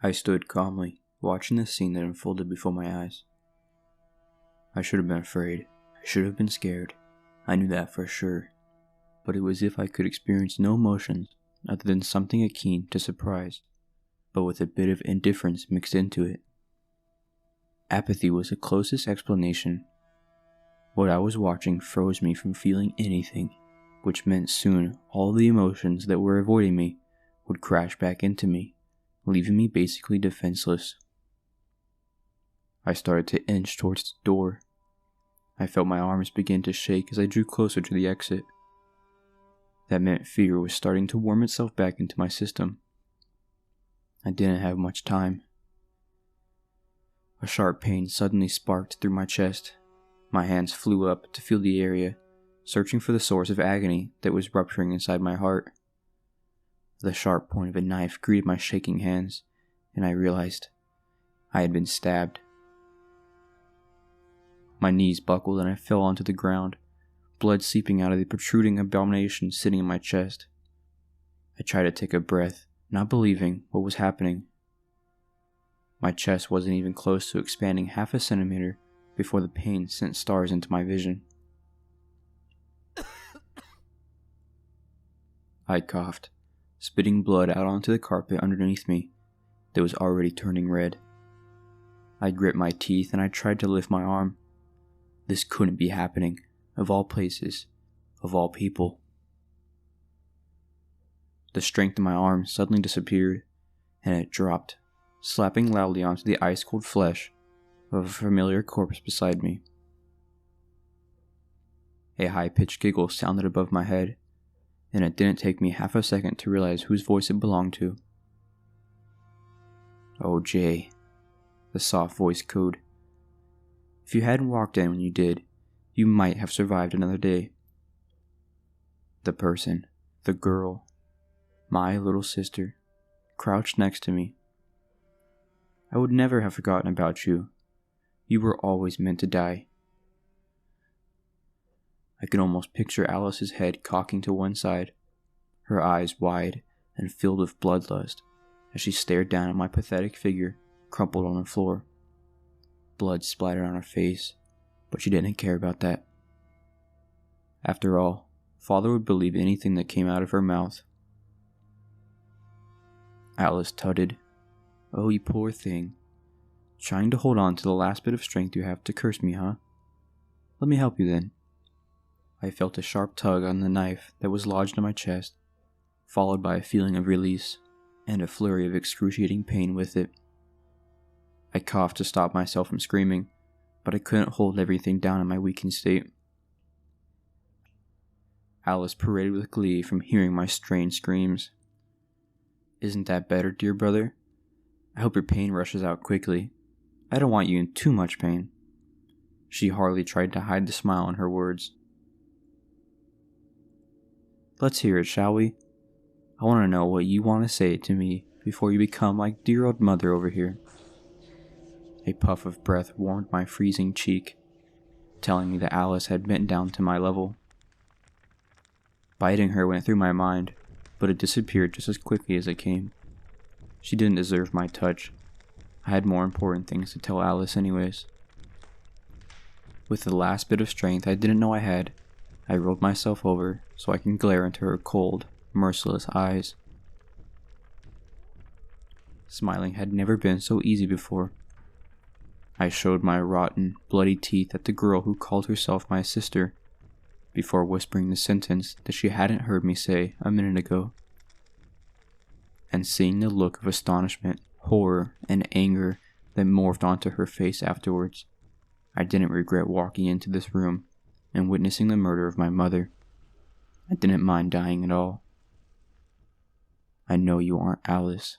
I stood calmly, watching the scene that unfolded before my eyes. I should have been afraid. I should have been scared. I knew that for sure. But it was as if I could experience no emotions other than something akin to surprise, but with a bit of indifference mixed into it. Apathy was the closest explanation. What I was watching froze me from feeling anything, which meant soon all the emotions that were avoiding me would crash back into me, leaving me basically defenseless. I started to inch towards the door. I felt my arms begin to shake as I drew closer to the exit. That meant fear was starting to worm itself back into my system. I didn't have much time. A sharp pain suddenly sparked through my chest. My hands flew up to feel the area, searching for the source of agony that was rupturing inside my heart. The sharp point of a knife greeted my shaking hands, and I realized I had been stabbed. My knees buckled and I fell onto the ground, blood seeping out of the protruding abomination sitting in my chest. I tried to take a breath, not believing what was happening. My chest wasn't even close to expanding half a centimeter before the pain sent stars into my vision. I coughed, spitting blood out onto the carpet underneath me that was already turning red. I grit my teeth and I tried to lift my arm. This couldn't be happening, of all places, of all people. The strength in my arm suddenly disappeared, and it dropped, slapping loudly onto the ice-cold flesh of a familiar corpse beside me. A high-pitched giggle sounded above my head, and it didn't take me half a second to realize whose voice it belonged to. "Oh, Jay," the soft voice cooed. "If you hadn't walked in when you did, you might have survived another day." The person, the girl, my little sister, crouched next to me. "I would never have forgotten about you. You were always meant to die." I could almost picture Alice's head cocking to one side, her eyes wide and filled with bloodlust, as she stared down at my pathetic figure crumpled on the floor. Blood splattered on her face, but she didn't care about that. After all, Father would believe anything that came out of her mouth. Alice tutted. "Oh, you poor thing. Trying to hold on to the last bit of strength you have to curse me, huh? Let me help you then." I felt a sharp tug on the knife that was lodged in my chest, followed by a feeling of release, and a flurry of excruciating pain with it. I coughed to stop myself from screaming, but I couldn't hold everything down in my weakened state. Alice paraded with glee from hearing my strained screams. "Isn't that better, dear brother? I hope your pain rushes out quickly. I don't want you in too much pain." She hardly tried to hide the smile in her words. "Let's hear it, shall we? I want to know what you want to say to me before you become like dear old mother over here." A puff of breath warmed my freezing cheek, telling me that Alice had bent down to my level. Biting her went through my mind, but it disappeared just as quickly as it came. She didn't deserve my touch. I had more important things to tell Alice anyways. With the last bit of strength I didn't know I had, I rolled myself over so I can glare into her cold, merciless eyes. Smiling had never been so easy before. I showed my rotten, bloody teeth at the girl who called herself my sister, before whispering the sentence that she hadn't heard me say a minute ago. And seeing the look of astonishment, horror, and anger that morphed onto her face afterwards, I didn't regret walking into this room and witnessing the murder of my mother. I didn't mind dying at all. "I know you aren't Alice,"